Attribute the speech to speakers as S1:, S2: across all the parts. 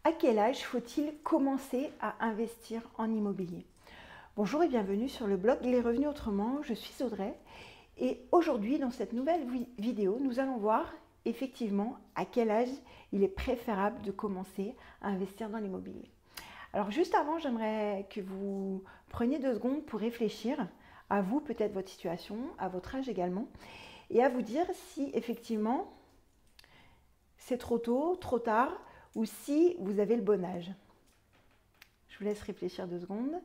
S1: À quel âge faut-il commencer à investir en immobilier? Bonjour et bienvenue sur le blog Les Revenus Autrement, je suis Audrey et aujourd'hui dans cette nouvelle vidéo nous allons voir effectivement à quel âge il est préférable de commencer à investir dans l'immobilier. Alors juste avant, j'aimerais que vous preniez 2 secondes pour réfléchir à vous, peut-être votre situation, à votre âge également, et à vous dire si effectivement c'est trop tôt, trop tard, ou si vous avez le bon âge. Je vous laisse réfléchir 2 secondes.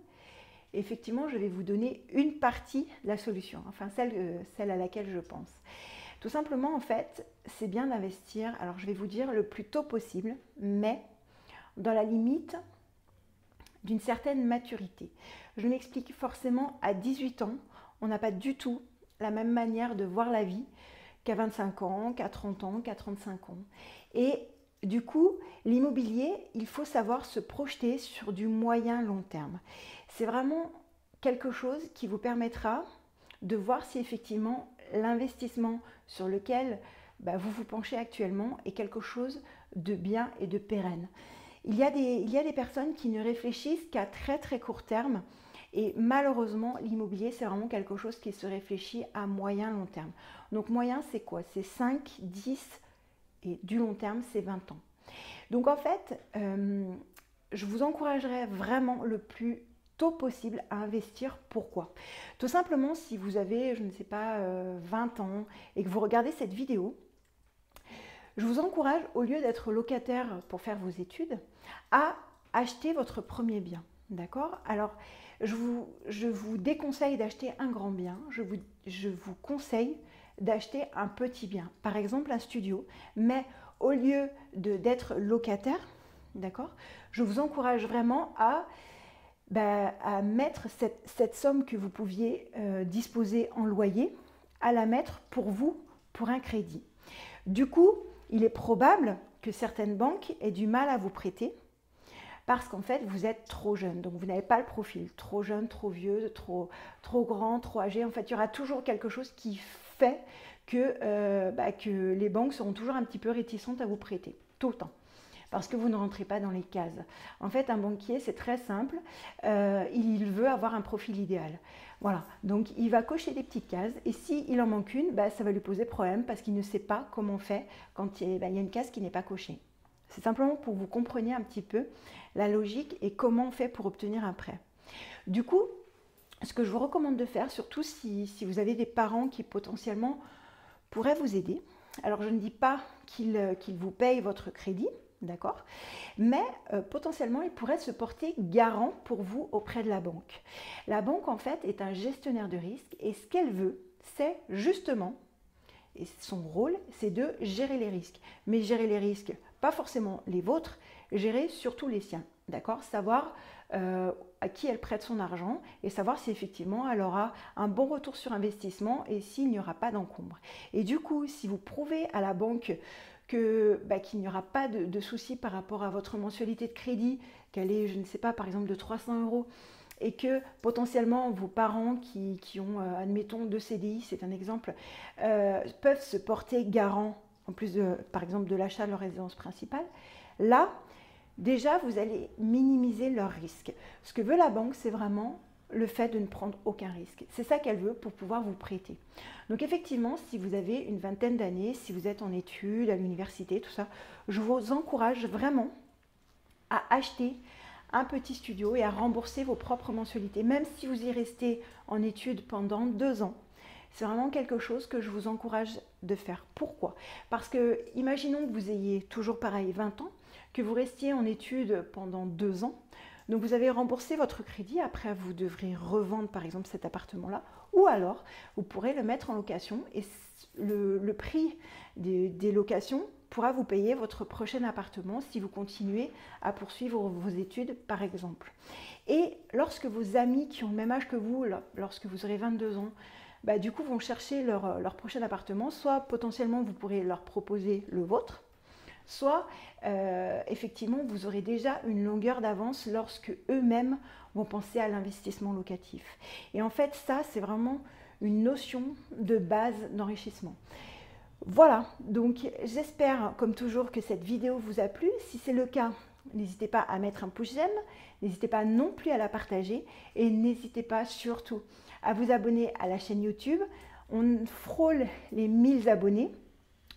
S1: Effectivement, je vais vous donner une partie de la solution, enfin celle à laquelle je pense. Tout simplement, en fait, c'est bien d'investir, alors je vais vous dire le plus tôt possible, mais dans la limite d'une certaine maturité. Je m'explique forcément, à 18 ans, on n'a pas du tout la même manière de voir la vie qu'à 25 ans, qu'à 30 ans, qu'à 35 ans. Et du coup, l'immobilier, il faut savoir se projeter sur du moyen long terme. C'est vraiment quelque chose qui vous permettra de voir si effectivement l'investissement sur lequel vous vous penchez actuellement est quelque chose de bien et de pérenne. Il y a des personnes qui ne réfléchissent qu'à très très court terme et malheureusement l'immobilier c'est vraiment quelque chose qui se réfléchit à moyen long terme. Donc moyen c'est quoi? C'est 5, 10 et du long terme c'est 20 ans. Donc en fait, je vous encouragerais vraiment le plus tôt possible à investir. Pourquoi? Tout simplement si vous avez, je ne sais pas, 20 ans et que vous regardez cette vidéo, je vous encourage, au lieu d'être locataire pour faire vos études, à acheter votre premier bien. D'accord? Alors, je vous déconseille d'acheter un grand bien, je vous conseille d'acheter un petit bien, par exemple un studio, mais au lieu d'être locataire, d'accord, je vous encourage vraiment à mettre cette somme que vous pouviez disposer en loyer, à la mettre pour vous, pour un crédit. Du coup, il est probable que certaines banques aient du mal à vous prêter parce qu'en fait, vous êtes trop jeune. Donc, vous n'avez pas le profil. Trop jeune, trop vieux, trop grand, trop âgé. En fait, il y aura toujours quelque chose qui fait que les banques seront toujours un petit peu réticentes à vous prêter. Tout le temps. Parce que vous ne rentrez pas dans les cases. En fait, un banquier, c'est très simple. Il veut avoir un profil idéal. Voilà, donc il va cocher des petites cases et s'il en manque une, ça va lui poser problème parce qu'il ne sait pas comment on fait quand il y a une case qui n'est pas cochée. C'est simplement pour que vous compreniez un petit peu la logique et comment on fait pour obtenir un prêt. Du coup, ce que je vous recommande de faire, surtout si vous avez des parents qui potentiellement pourraient vous aider, alors je ne dis pas qu'ils vous payent votre crédit, d'accord? Mais potentiellement, il pourrait se porter garant pour vous auprès de la banque. La banque, en fait, est un gestionnaire de risque et ce qu'elle veut, c'est justement, et son rôle, c'est de gérer les risques. Mais gérer les risques, pas forcément les vôtres, gérer surtout les siens, d'accord? Savoir à qui elle prête son argent et savoir si effectivement elle aura un bon retour sur investissement et s'il n'y aura pas d'encombre. Et du coup, si vous prouvez à la banque qu'il n'y aura pas de souci par rapport à votre mensualité de crédit, qu'elle est, je ne sais pas, par exemple de 300 €, et que potentiellement vos parents qui ont, admettons, 2 CDI, c'est un exemple, peuvent se porter garant, en plus par exemple de l'achat de leur résidence principale, là, déjà, vous allez minimiser leurs risques. Ce que veut la banque, c'est vraiment le fait de ne prendre aucun risque. C'est ça qu'elle veut pour pouvoir vous prêter. Donc effectivement, si vous avez une vingtaine d'années, si vous êtes en études, à l'université, tout ça, je vous encourage vraiment à acheter un petit studio et à rembourser vos propres mensualités. Même si vous y restez en études pendant 2 ans, c'est vraiment quelque chose que je vous encourage de faire. Pourquoi? Parce que, imaginons que vous ayez toujours pareil 20 ans, que vous restiez en études pendant 2 ans, donc vous avez remboursé votre crédit, après vous devrez revendre par exemple cet appartement-là, ou alors vous pourrez le mettre en location et le prix des locations pourra vous payer votre prochain appartement si vous continuez à poursuivre vos études par exemple. Et lorsque vos amis qui ont le même âge que vous, lorsque vous aurez 22 ans, du coup vont chercher leur prochain appartement, soit potentiellement vous pourrez leur proposer le vôtre, soit effectivement vous aurez déjà une longueur d'avance lorsque eux-mêmes vont penser à l'investissement locatif. Et en fait ça c'est vraiment une notion de base d'enrichissement. Voilà, donc j'espère comme toujours que cette vidéo vous a plu. Si c'est le cas, N'hésitez pas à mettre un pouce j'aime, n'hésitez pas non plus à la partager et n'hésitez pas surtout à vous abonner à la chaîne YouTube. On frôle les 1000 abonnés.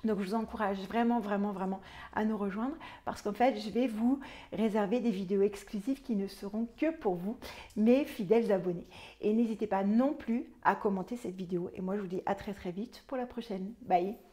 S1: Donc, je vous encourage vraiment à nous rejoindre parce qu'en fait, je vais vous réserver des vidéos exclusives qui ne seront que pour vous, mes fidèles abonnés. Et n'hésitez pas non plus à commenter cette vidéo. Et moi, je vous dis à très vite pour la prochaine. Bye!